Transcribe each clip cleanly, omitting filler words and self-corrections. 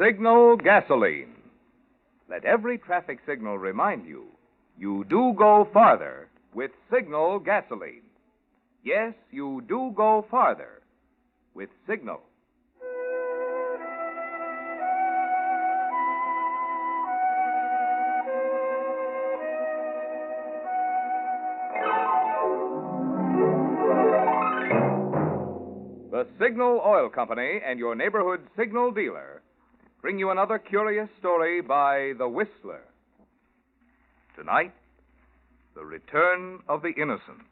Signal gasoline. Let every traffic signal remind you, you do go farther with Signal gasoline. Yes, you do go farther with Signal. The Signal Oil Company and your neighborhood Signal dealer bring you another curious story by The Whistler. Tonight, The Return of the Innocent.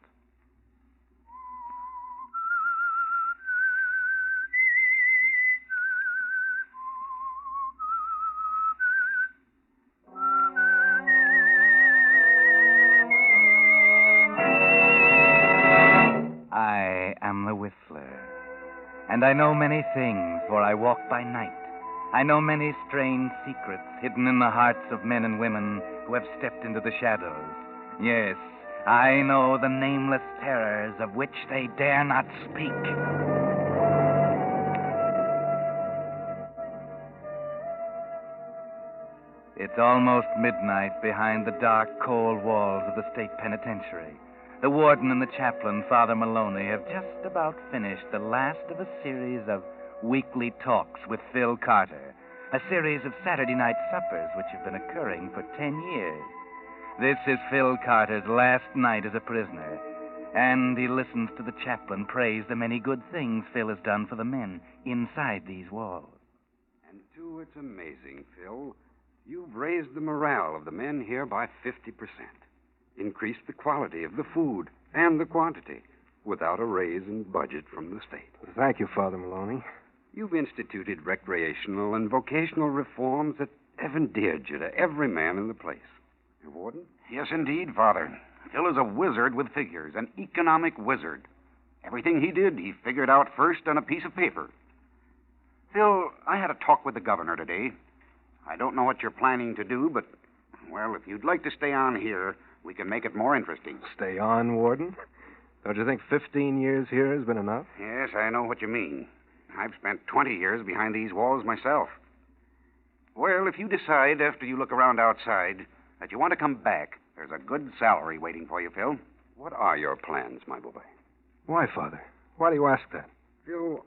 I am the Whistler, and I know many things, for I walk by night. I know many strange secrets hidden in the hearts of men and women who have stepped into the shadows. Yes, I know the nameless terrors of which they dare not speak. It's almost midnight behind the dark, cold walls of the state penitentiary. The warden and the chaplain, Father Maloney, have just about finished the last of a series of weekly talks with Phil Carter, a series of Saturday night suppers which have been occurring for 10 years. This is Phil Carter's last night as a prisoner, and he listens to the chaplain praise the many good things Phil has done for the men inside these walls. And, too, it's amazing, Phil. You've raised the morale of the men here by 50%, increased the quality of the food and the quantity without a raise in budget from the state. Thank you, Father Maloney. You've instituted recreational and vocational reforms that have endeared you to every man in the place. Warden? Yes, indeed, Father. Phil is a wizard with figures, an economic wizard. Everything he did, he figured out first on a piece of paper. Phil, I had a talk with the governor today. I don't know what you're planning to do, but, well, if you'd like to stay on here, we can make it more interesting. Stay on, Warden? Don't you think 15 years here has been enough? Yes, I know what you mean. I've spent 20 years behind these walls myself. Well, if you decide after you look around outside that you want to come back, there's a good salary waiting for you, Phil. What are your plans, my boy? Why, Father? Why do you ask that? Phil,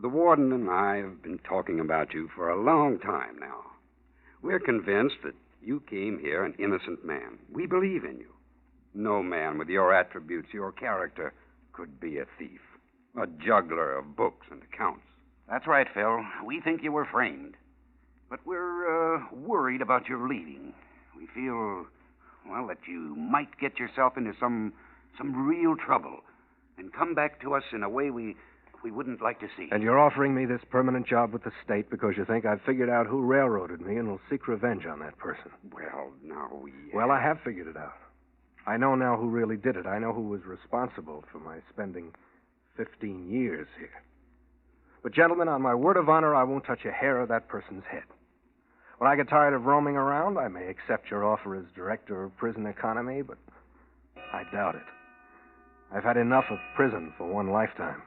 the warden and I have been talking about you for a long time now. We're convinced that you came here an innocent man. We believe in you. No man with your attributes, your character, could be a thief, a juggler of books and accounts. That's right, Phil. We think you were framed. But we're worried about your leaving. We feel, well, that you might get yourself into some real trouble and come back to us in a way we wouldn't like to see. And you're offering me this permanent job with the state because you think I've figured out who railroaded me and will seek revenge on that person. Well, now we... Well, I have figured it out. I know now who really did it. I know who was responsible for my spending 15 years here. But, gentlemen, on my word of honor, I won't touch a hair of that person's head. When I get tired of roaming around, I may accept your offer as director of prison economy, but I doubt it. I've had enough of prison for one lifetime.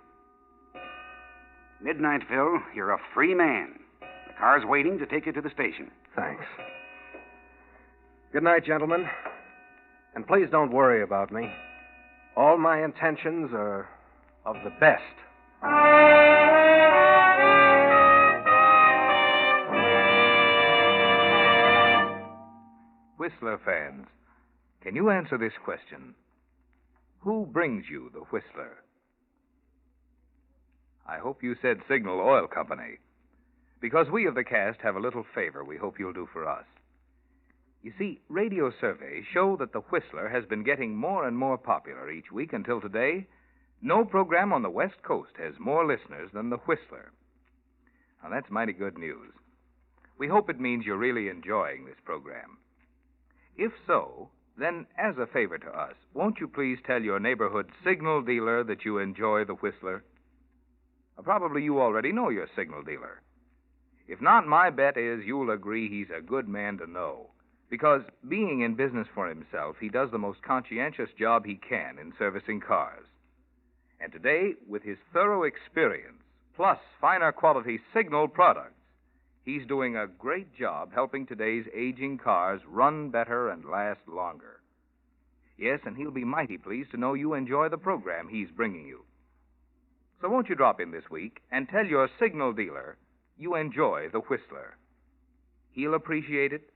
Midnight, Phil. You're a free man. The car's waiting to take you to the station. Thanks. Good night, gentlemen. And please don't worry about me. All my intentions are of the best. Whistler fans, can you answer this question? Who brings you the Whistler? I hope you said Signal Oil Company, because we of the cast have a little favor we hope you'll do for us. You see, radio surveys show that the Whistler has been getting more and more popular each week until today. No program on the West Coast has more listeners than the Whistler. Now, that's mighty good news. We hope it means you're really enjoying this program. If so, then as a favor to us, won't you please tell your neighborhood signal dealer that you enjoy the Whistler? Probably you already know your signal dealer. If not, my bet is you'll agree he's a good man to know. Because, being in business for himself, he does the most conscientious job he can in servicing cars. And today, with his thorough experience, plus finer quality signal products, He's doing a great job helping today's aging cars run better and last longer. Yes, and he'll be mighty pleased to know you enjoy the program he's bringing you. So won't you drop in this week and tell your signal dealer you enjoy the Whistler. He'll appreciate it,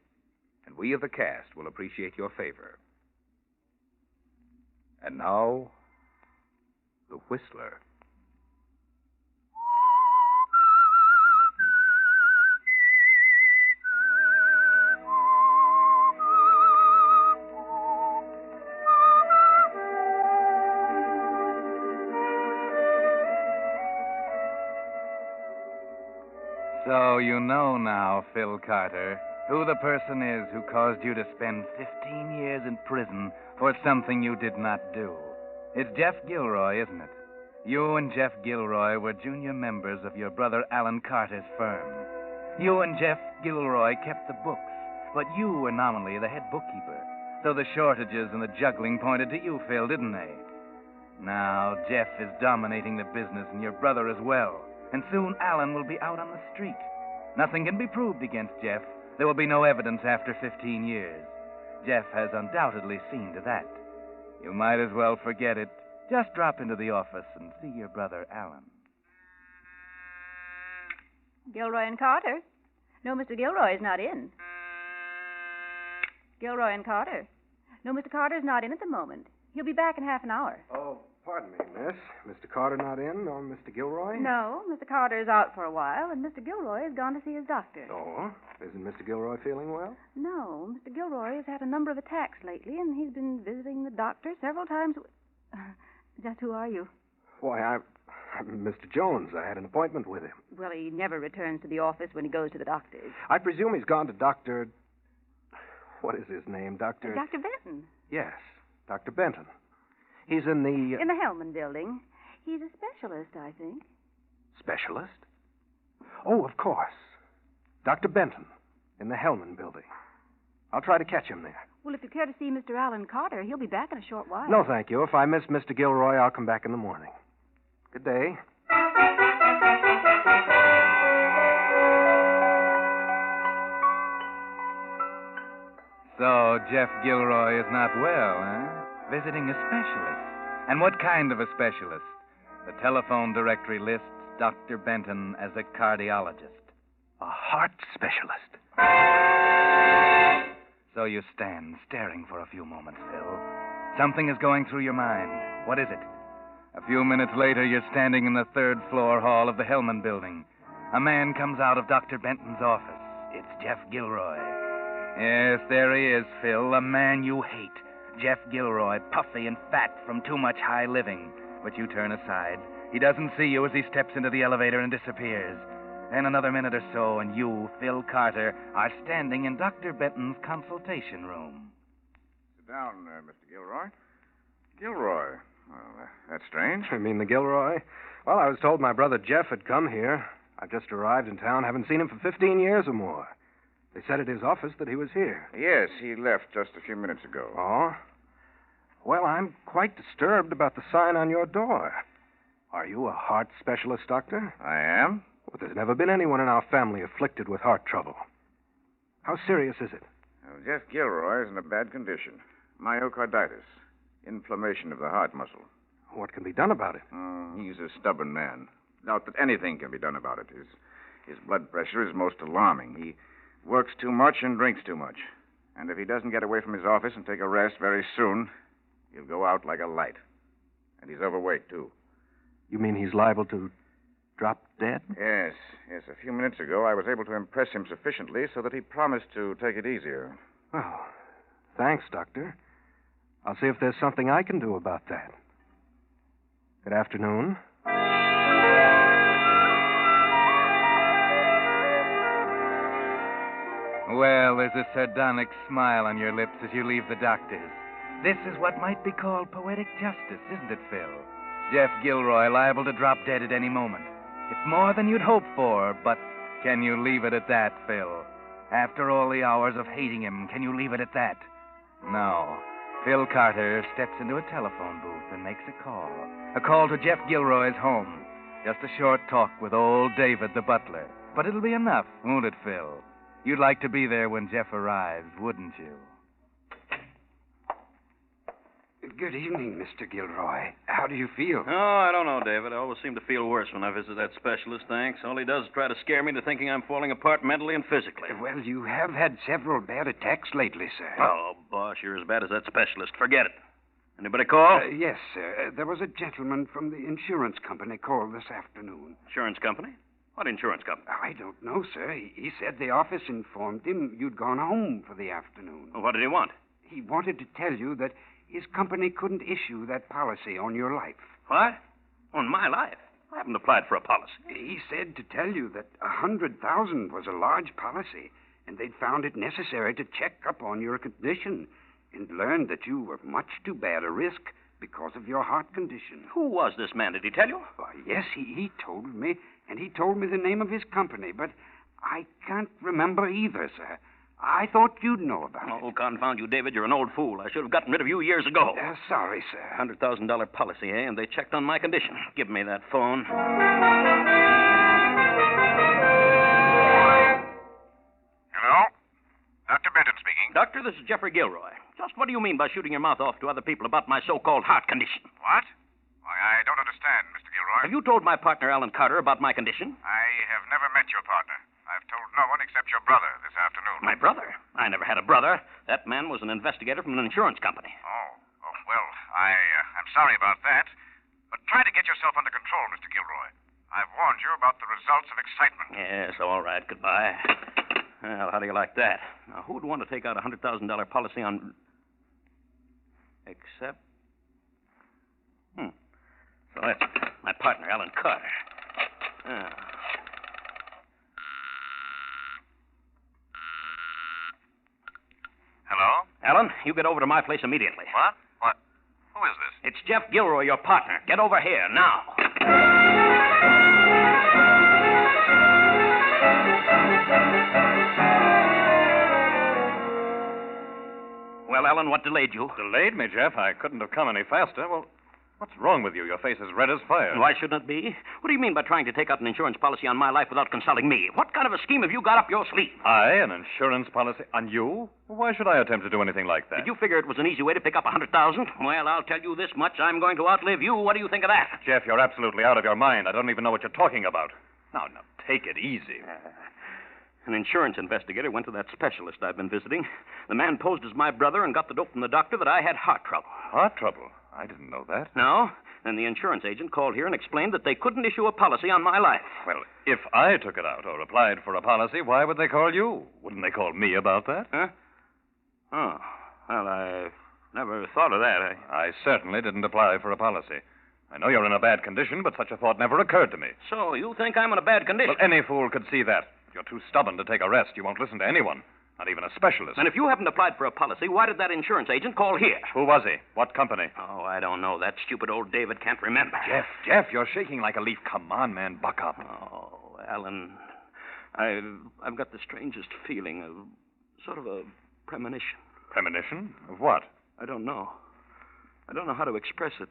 and we of the cast will appreciate your favor. And now, the Whistler. So you know now, Phil Carter, who the person is who caused you to spend 15 years in prison for something you did not do. It's Jeff Gilroy, isn't it? You and Jeff Gilroy were junior members of your brother Alan Carter's firm. You and Jeff Gilroy kept the books, but you were nominally the head bookkeeper. So the shortages and the juggling pointed to you, Phil, didn't they? Now Jeff is dominating the business and your brother as well. And soon Alan will be out on the street. Nothing can be proved against Jeff. There will be no evidence after 15 years. Jeff has undoubtedly seen to that. You might as well forget it. Just drop into the office and see your brother Alan. Gilroy and Carter? No, Mr. Gilroy is not in. Gilroy and Carter? No, Mr. Carter's not in at the moment. He'll be back in half an hour. Oh, pardon me, miss. Mr. Carter not in, or Mr. Gilroy? No, Mr. Carter is out for a while, and Mr. Gilroy has gone to see his doctor. Oh, isn't Mr. Gilroy feeling well? No, Mr. Gilroy has had a number of attacks lately, and he's been visiting the doctor several times. Just who are you? Why, I'm Mr. Jones. I had an appointment with him. Well, he never returns to the office when he goes to the doctor's. I presume he's gone to Dr. What is his name? Dr. Dr. Benton. Yes, Dr. Benton. He's in the... In the Hellman building. He's a specialist, I think. Specialist? Oh, of course. Dr. Benton, in the Hellman building. I'll try to catch him there. Well, if you care to see Mr. Alan Carter, he'll be back in a short while. No, thank you. If I miss Mr. Gilroy, I'll come back in the morning. Good day. So Jeff Gilroy is not well, huh? Visiting a specialist. And what kind of a specialist? The telephone directory lists Dr. Benton as a cardiologist. A heart specialist. So you stand staring for a few moments, Phil. Something is going through your mind. What is it? A few minutes later, you're standing in the third-floor hall of the Hellman building. A man comes out of Dr. Benton's office. It's Jeff Gilroy. Yes, there he is, Phil, a man you hate. Jeff Gilroy, puffy and fat from too much high living. But you turn aside. He doesn't see you as he steps into the elevator and disappears. Then another minute or so, and you, Phil Carter, are standing in Dr. Benton's consultation room. Sit down, Mr. Gilroy. Gilroy? Well, that's strange. You mean the Gilroy? Well, I was told my brother Jeff had come here. I've just arrived in town, haven't seen him for 15 years or more. They said at his office that he was here. Yes, he left just a few minutes ago. Oh? Well, I'm quite disturbed about the sign on your door. Are you a heart specialist, Doctor? I am? Well, there's never been anyone in our family afflicted with heart trouble. How serious is it? Well, Jeff Gilroy is in a bad condition. Myocarditis. Inflammation of the heart muscle. What can be done about it? He's a stubborn man. Doubt that anything can be done about it. His blood pressure is most alarming. He works too much and drinks too much. And if he doesn't get away from his office and take a rest very soon, he'll go out like a light. And he's overweight, too. You mean he's liable to drop dead? Yes. A few minutes ago, I was able to impress him sufficiently so that he promised to take it easier. Oh, thanks, Doctor. I'll see if there's something I can do about that. Good afternoon. Well, there's a sardonic smile on your lips as you leave the doctor's. This is what might be called poetic justice, isn't it, Phil? Jeff Gilroy liable to drop dead at any moment. It's more than you'd hoped for, but can you leave it at that, Phil? After all the hours of hating him, can you leave it at that? No. Phil Carter steps into a telephone booth and makes a call. A call to Jeff Gilroy's home. Just a short talk with old David, the butler. But it'll be enough, won't it, Phil? You'd like to be there when Jeff arrives, wouldn't you? Good evening, Mr. Gilroy. How do you feel? Oh, I don't know, David. I always seem to feel worse when I visit that specialist, thanks. All he does is try to scare me into thinking I'm falling apart mentally and physically. Well, you have had several bad attacks lately, sir. Oh, boss, you're as bad as that specialist. Forget it. Anybody call? Yes, sir. There was a gentleman from the insurance company called this afternoon. Insurance company? What insurance company? I don't know, sir. He said the office informed him you'd gone home for the afternoon. Well, what did he want? He wanted to tell you that his company couldn't issue that policy on your life. What? On my life? I haven't applied for a policy. He said to tell you that $100,000 was a large policy, and they'd found it necessary to check up on your condition and learned that you were much too bad a risk because of your heart condition. Who was this man? Did he tell you? Why, yes, he told me, and he told me the name of his company, but I can't remember either, sir. I thought you'd know about it. Oh, confound you, David. You're an old fool. I should have gotten rid of you years ago. Sorry, sir. $100,000 policy, eh? And they checked on my condition. Give me that phone. Hello? Dr. Benton speaking. Doctor, this is Jeffrey Gilroy. Just what do you mean by shooting your mouth off to other people about my so-called heart condition? What? Why, I don't understand, Mr. Gilroy. Have you told my partner, Alan Carter, about my condition? I have never met your partner. I've told no one except your brother this afternoon. My brother? I never had a brother. That man was an investigator from an insurance company. Oh, well, I'm sorry about that. But try to get yourself under control, Mr. Gilroy. I've warned you about the results of excitement. Yes, all right. Goodbye. Well, how do you like that? Now, who'd want to take out a $100,000 policy on... Except... So that's my partner, Alan Carter. Ah. Hello? Alan, you get over to my place immediately. What? What? Who is this? It's Jeff Gilroy, your partner. Get over here, now. Well, Alan, what delayed you? Delayed me, Jeff? I couldn't have come any faster. Well, what's wrong with you? Your face is red as fire. Why shouldn't it be? What do you mean by trying to take out an insurance policy on my life without consulting me? What kind of a scheme have you got up your sleeve? An insurance policy on you? Why should I attempt to do anything like that? Did you figure it was an easy way to pick up $100,000? Well, I'll tell you this much. I'm going to outlive you. What do you think of that? Jeff, you're absolutely out of your mind. I don't even know what you're talking about. Now, take it easy. An insurance investigator went to that specialist I've been visiting. The man posed as my brother and got the dope from the doctor that I had heart trouble. Heart trouble? I didn't know that. No? Then the insurance agent called here and explained that they couldn't issue a policy on my life. Well, if I took it out or applied for a policy, why would they call you? Wouldn't they call me about that? Huh? Oh. Well, I never thought of that. I certainly didn't apply for a policy. I know you're in a bad condition, but such a thought never occurred to me. So you think I'm in a bad condition? Well, any fool could see that. If you're too stubborn to take a rest, you won't listen to anyone, not even a specialist. And if you haven't applied for a policy, why did that insurance agent call here? Who was he? What company? Oh, I don't know. That stupid old David can't remember. Jeff, you're shaking like a leaf. Come on, man, buck up. Oh, Alan, I've got the strangest feeling, sort of a premonition. Premonition? Of what? I don't know. I don't know how to express it.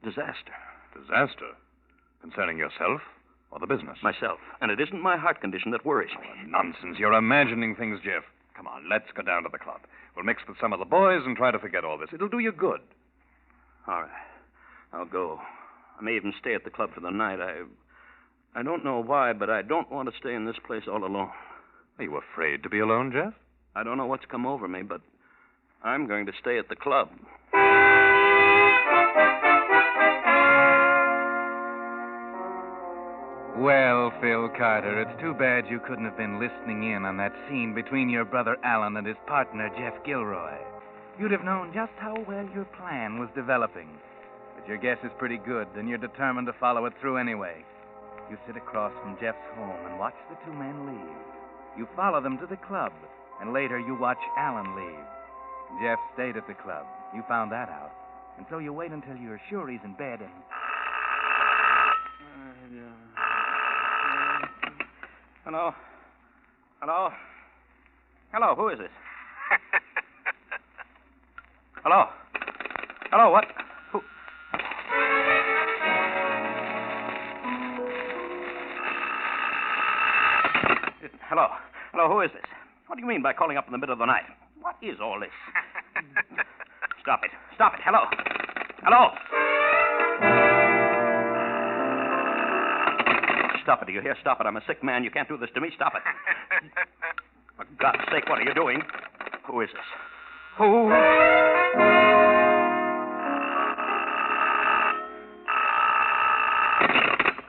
Disaster. Disaster? Concerning yourself or the business? Myself. And it isn't my heart condition that worries me. Oh, nonsense. You're imagining things, Jeff. Come on, let's go down to the club. We'll mix with some of the boys and try to forget all this. It'll do you good. All right. I'll go. I may even stay at the club for the night. I don't know why, but I don't want to stay in this place all alone. Are you afraid to be alone, Jeff? I don't know what's come over me, but I'm going to stay at the club. Well, Phil Carter, it's too bad you couldn't have been listening in on that scene between your brother Alan and his partner, Jeff Gilroy. You'd have known just how well your plan was developing. But your guess is pretty good, and you're determined to follow it through anyway. You sit across from Jeff's home and watch the two men leave. You follow them to the club, and later you watch Alan leave. Jeff stayed at the club. You found that out. And so you wait until you're sure he's in bed and... Hello? Hello? Hello, who is this? Hello? Hello, what? Who? Hello. Hello, who is this? What do you mean by calling up in the middle of the night? What is all this? Stop it. Stop it. Hello. Hello. Stop it, do you hear? Stop it. I'm a sick man. You can't do this to me. Stop it. For God's sake, what are you doing? Who is this? Who?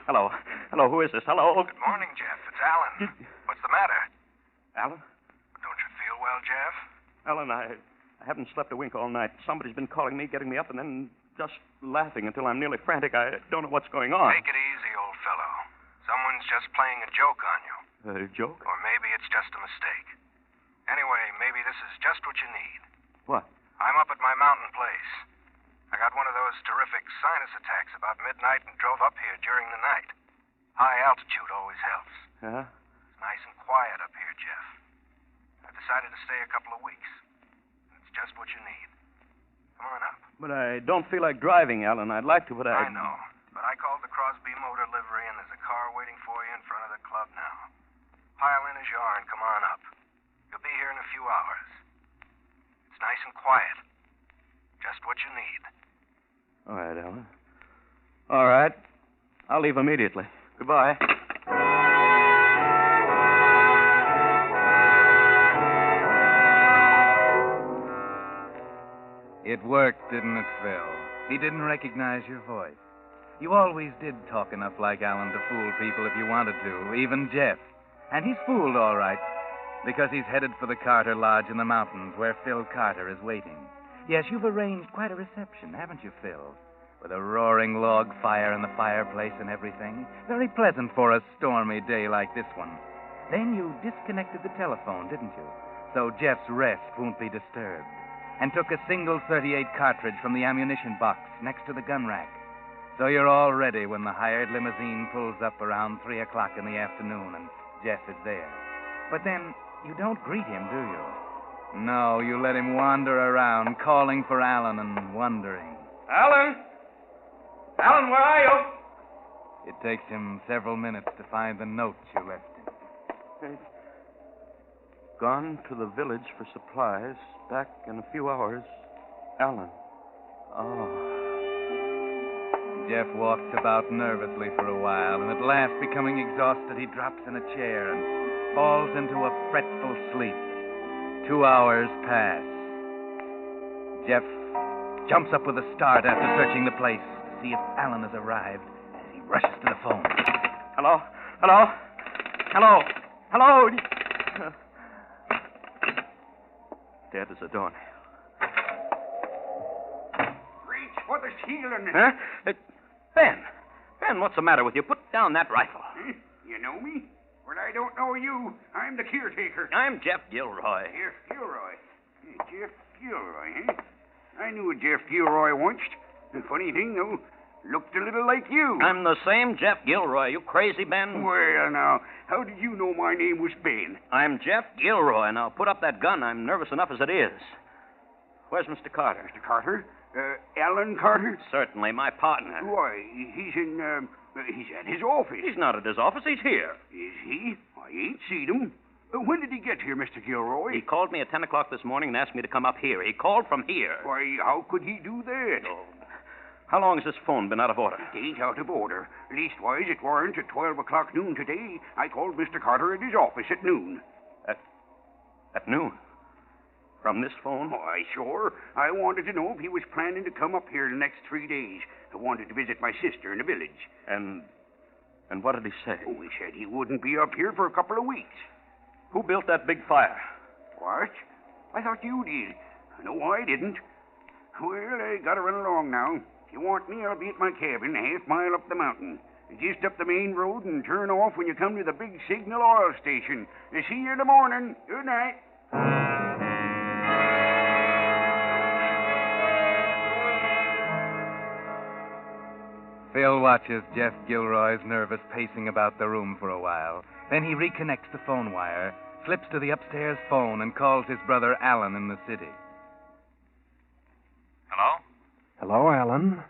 Hello. Hello, who is this? Hello. Good morning, Jeff. It's Alan. What's the matter? Alan? Don't you feel well, Jeff? Alan, I haven't slept a wink all night. Somebody's been calling me, getting me up, and then just laughing until I'm nearly frantic. I don't know what's going on. Take it easy, old fellow. Someone's just playing a joke on you. A joke? Or maybe it's just a mistake. Anyway, maybe this is just what you need. What? I'm up at my mountain place. I got one of those terrific sinus attacks about midnight and drove up here during the night. High altitude always helps. Yeah? It's nice and quiet up here, Jeff. I've decided to stay a couple of weeks. It's just what you need. Come on up. But I don't feel like driving, Alan. I'd like to, but I know. But I called the Crosby Motor Livery, and there's a car waiting for you in front of the club now. Pile in as you are and come on up. You'll be here in a few hours. It's nice and quiet. Just what you need. All right, Alan. All right. I'll leave immediately. Goodbye. It worked, didn't it, Phil? He didn't recognize your voice. You always did talk enough like Alan to fool people if you wanted to, even Jeff. And he's fooled all right, because he's headed for the Carter Lodge in the mountains where Phil Carter is waiting. Yes, you've arranged quite a reception, haven't you, Phil? With a roaring log fire in the fireplace and everything. Very pleasant for a stormy day like this one. Then you disconnected the telephone, didn't you? So Jeff's rest won't be disturbed. And took a single .38 cartridge from the ammunition box next to the gun rack. So you're all ready when the hired limousine pulls up around 3 o'clock in the afternoon and Jeff is there. But then you don't greet him, do you? No, you let him wander around, calling for Alan and wondering. Alan! Alan, where are you? It takes him several minutes to find the note you left him. Gone to the village for supplies. Back in a few hours. Alan. Oh. Jeff walks about nervously for a while, and at last, becoming exhausted, he drops in a chair and falls into a fretful sleep. 2 hours pass. Jeff jumps up with a start after searching the place to see if Alan has arrived as he rushes to the phone. Hello? Hello? Hello? Hello? Dead as a doornail. Reach for the ceiling. Huh? Ben, what's the matter with you? Put down that rifle. You know me? Well, I don't know you. I'm the caretaker. I'm Jeff Gilroy. Jeff Gilroy. Jeff Gilroy, eh? I knew a Jeff Gilroy once. The funny thing, though, looked a little like you. I'm the same Jeff Gilroy. You crazy, Ben? Well, now, how did you know my name was Ben? I'm Jeff Gilroy. Now, put up that gun. I'm nervous enough as it is. Where's Mr. Carter? Mr. Carter? Alan Carter? Certainly, my partner. Why, he's at his office. He's not at his office. He's here. Is he? I ain't seen him. When did he get here, Mr. Gilroy? He called me at 10 o'clock this morning and asked me to come up here. He called from here. Why, how could he do that? Oh. How long has this phone been out of order? It ain't out of order. Leastwise, it weren't at 12 o'clock noon today. I called Mr. Carter at his office at noon. At noon? From this phone? Why, sure. I wanted to know if he was planning to come up here the next 3 days. I wanted to visit my sister in the village. And what did he say? Oh, he said he wouldn't be up here for a couple of weeks. Who built that big fire? What? I thought you did. No, I didn't. Well, I gotta run along now. If you want me, I'll be at my cabin, half mile up the mountain. Just up the main road and turn off when you come to the big Signal oil station. See you in the morning. Good night. Phil watches Jeff Gilroy's nervous pacing about the room for a while. Then he reconnects the phone wire, slips to the upstairs phone, and calls his brother Alan in the city. Hello? Hello, Alan.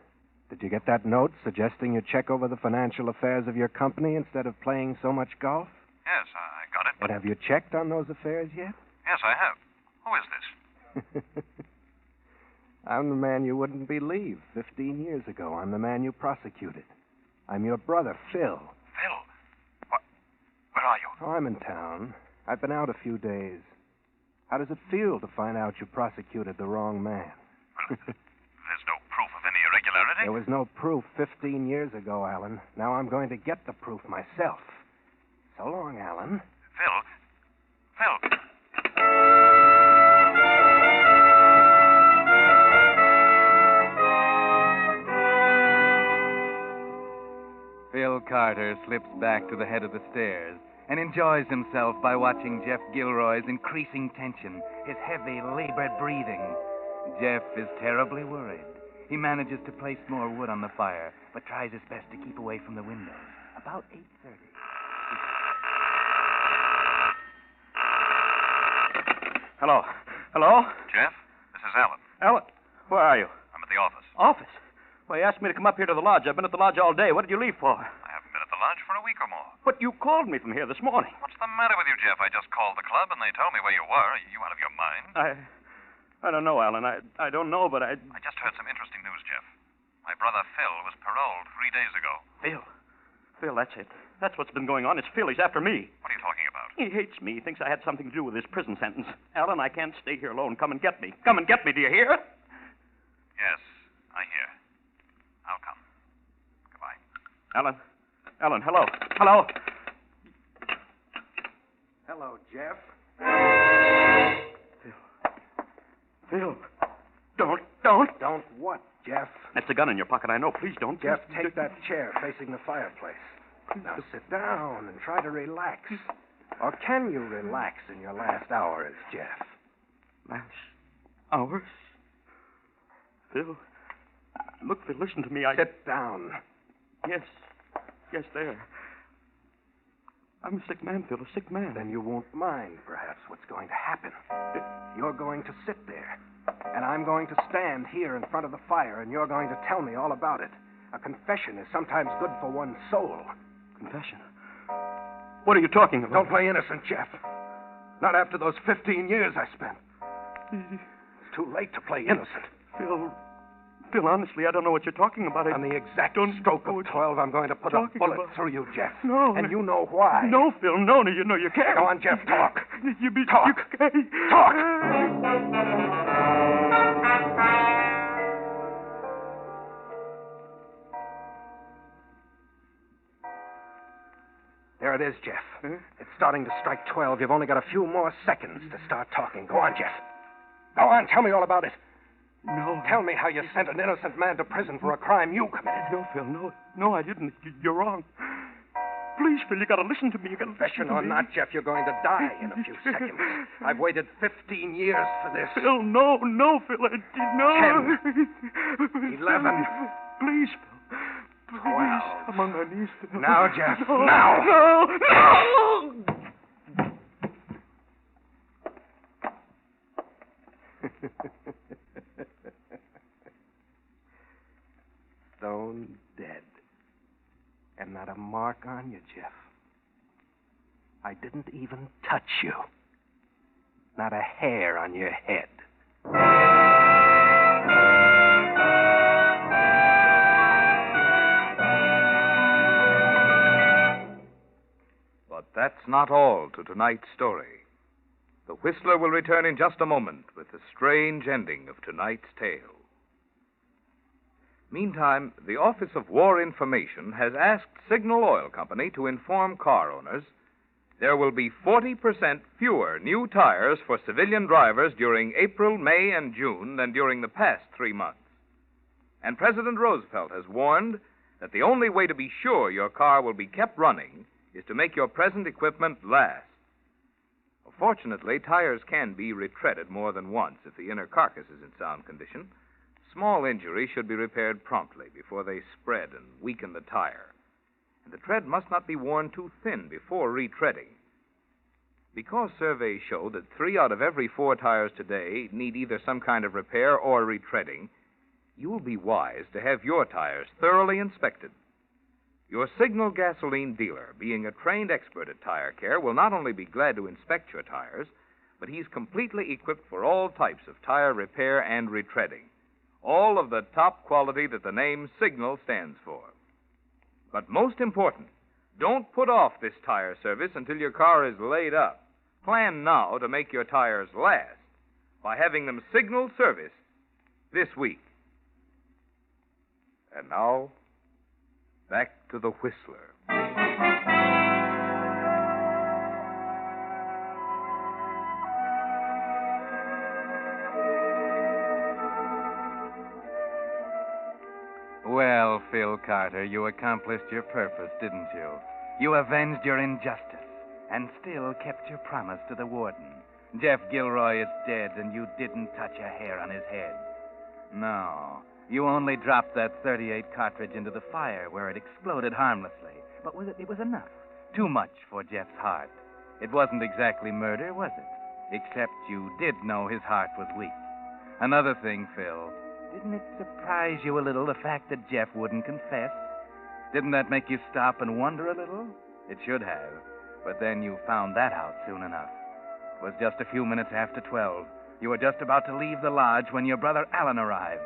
Did you get that note suggesting you check over the financial affairs of your company instead of playing so much golf? Yes, I got it. But have you checked on those affairs yet? Yes, I have. Who is this? I'm the man you wouldn't believe 15 years ago. I'm the man you prosecuted. I'm your brother, Phil. Phil? Where are you? Oh, I'm in town. I've been out a few days. How does it feel to find out you prosecuted the wrong man? Well, there's no proof of any irregularity. There was no proof 15 years ago, Alan. Now I'm going to get the proof myself. So long, Alan. Phil. Phil Carter slips back to the head of the stairs and enjoys himself by watching Jeff Gilroy's increasing tension, his heavy, labored breathing. Jeff is terribly worried. He manages to place more wood on the fire, but tries his best to keep away from the windows. About 8:30. Hello? Hello? Jeff, this is Alan. Alan, where are you? I'm at the office. Office? Well, you asked me to come up here to the lodge. I've been at the lodge all day. What did you leave for? I haven't been at the lodge for a week or more. But you called me from here this morning. What's the matter with you, Jeff? I just called the club and they told me where you were. Are you out of your mind? I don't know, Alan. I don't know, but I just heard some interesting news, Jeff. My brother Phil was paroled 3 days ago. Phil, that's it. That's what's been going on. It's Phil. He's after me. What are you talking about? He hates me. He thinks I had something to do with his prison sentence. Alan, I can't stay here alone. Come and get me. Come and get me. Do you hear? Yes, I hear. I'll come. Goodbye. Alan, hello. Hello. Hello, Jeff. Phil. Don't. Don't what, Jeff? That's a gun in your pocket. I know. Please don't. Jeff, take that chair facing the fireplace. Now sit down and try to relax. Or can you relax in your last hours, Jeff? Last hours? Phil. Look, Phil, listen to me. Sit down. Yes, there. I'm a sick man, Phil, a sick man. Then you won't mind, perhaps, what's going to happen. You're going to sit there, and I'm going to stand here in front of the fire, and you're going to tell me all about it. A confession is sometimes good for one's soul. Confession? What are you talking about? Don't play innocent, Jeff. Not after those 15 years I spent. It's too late to play innocent. Phil, honestly, I don't know what you're talking about. On the exact stroke of 12, I'm going to put a bullet through you, Jeff. No. And you know why. No, Phil, no, you can't. Go on, Jeff, talk. Talk. Talk. There it is, Jeff. Huh? It's starting to strike 12. You've only got a few more seconds to start talking. Go on, Jeff. Go on, tell me all about it. No. Tell me how you sent an innocent man to prison for a crime you committed. No, Phil, no, I didn't. You're wrong. Please, Phil, you gotta listen to me. You gotta Confession listen to or me. not, Jeff, you're going to die in a few seconds. I've waited 15 years for this. Phil, no, Phil, no. 10, 11. Please, Phil. Please. 12. I'm on my knees, Phil. Now, Jeff, no, now. No. Stone dead. And not a mark on you, Jeff. I didn't even touch you. Not a hair on your head. But that's not all to tonight's story. The Whistler will return in just a moment with the strange ending of tonight's tale. Meantime, the Office of War Information has asked Signal Oil Company to inform car owners there will be 40% fewer new tires for civilian drivers during April, May, and June than during the past 3 months. And President Roosevelt has warned that the only way to be sure your car will be kept running is to make your present equipment last. Fortunately, tires can be retreaded more than once if the inner carcass is in sound condition. Small injuries should be repaired promptly before they spread and weaken the tire. And the tread must not be worn too thin before retreading. Because surveys show that 3 out of every 4 tires today need either some kind of repair or retreading, you will be wise to have your tires thoroughly inspected. Your Signal gasoline dealer, being a trained expert at tire care, will not only be glad to inspect your tires, but he's completely equipped for all types of tire repair and retreading. All of the top quality that the name Signal stands for. But most important, don't put off this tire service until your car is laid up. Plan now to make your tires last by having them Signal serviced this week. And now, back to the Whistler. Well, Phil Carter, you accomplished your purpose, didn't you? You avenged your injustice and still kept your promise to the warden. Jeff Gilroy is dead, and you didn't touch a hair on his head. No, you only dropped that .38 cartridge into the fire where it exploded harmlessly. But it was enough. Too much for Jeff's heart. It wasn't exactly murder, was it? Except you did know his heart was weak. Another thing, Phil. Didn't it surprise you a little, the fact that Jeff wouldn't confess? Didn't that make you stop and wonder a little? It should have. But then you found that out soon enough. It was just a few minutes after 12. You were just about to leave the lodge when your brother Alan arrived.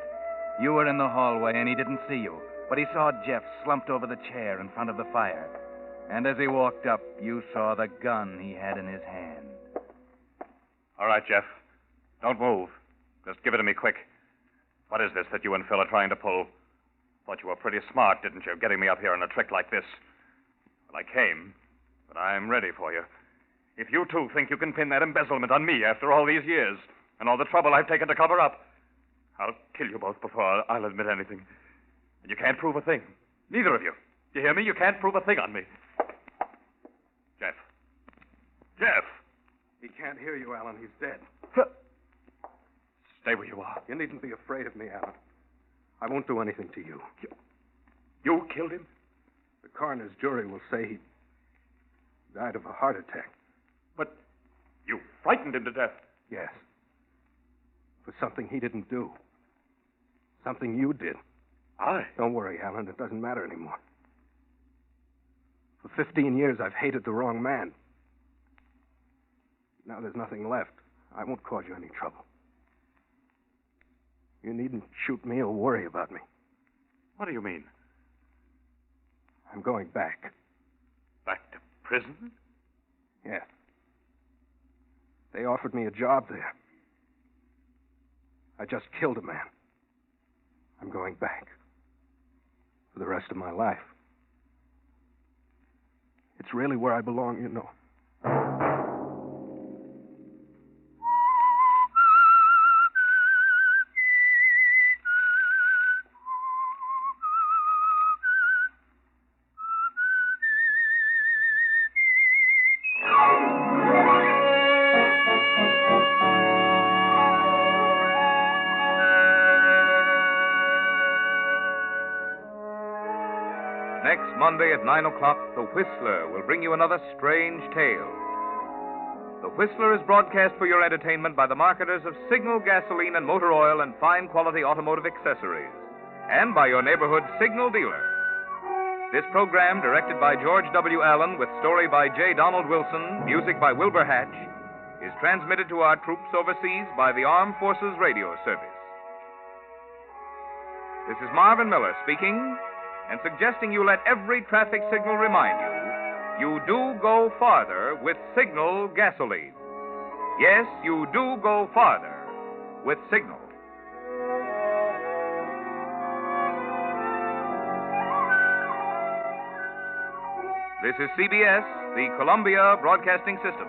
You were in the hallway and he didn't see you, but he saw Jeff slumped over the chair in front of the fire. And as he walked up, you saw the gun he had in his hand. All right, Jeff. Don't move. Just give it to me quick. What is this that you and Phil are trying to pull? Thought you were pretty smart, didn't you, getting me up here on a trick like this? Well, I came, but I'm ready for you. If you two think you can pin that embezzlement on me after all these years and all the trouble I've taken to cover up, I'll kill you both before I'll admit anything. And you can't prove a thing. Neither of you. You hear me? You can't prove a thing on me. Jeff. Jeff! He can't hear you, Alan. He's dead. Stay where you are. You needn't be afraid of me, Alan. I won't do anything to you. You killed him? The coroner's jury will say he died of a heart attack. But you frightened him to death. Yes. For something he didn't do. Something you did. I? Don't worry, Alan. It doesn't matter anymore. For 15 years, I've hated the wrong man. Now there's nothing left. I won't cause you any trouble. You needn't shoot me or worry about me. What do you mean? I'm going back. Back to prison? Yes. They offered me a job there. I just killed a man. I'm going back. For the rest of my life. It's really where I belong, you know. Next Monday at 9 o'clock, The Whistler will bring you another strange tale. The Whistler is broadcast for your entertainment by the marketers of Signal gasoline and motor oil and fine quality automotive accessories, and by your neighborhood Signal dealer. This program, directed by George W. Allen with story by J. Donald Wilson, music by Wilbur Hatch, is transmitted to our troops overseas by the Armed Forces Radio Service. This is Marvin Miller speaking, and suggesting you let every traffic signal remind you do go farther with Signal gasoline. Yes, you do go farther with Signal. This is CBS, the Columbia Broadcasting System.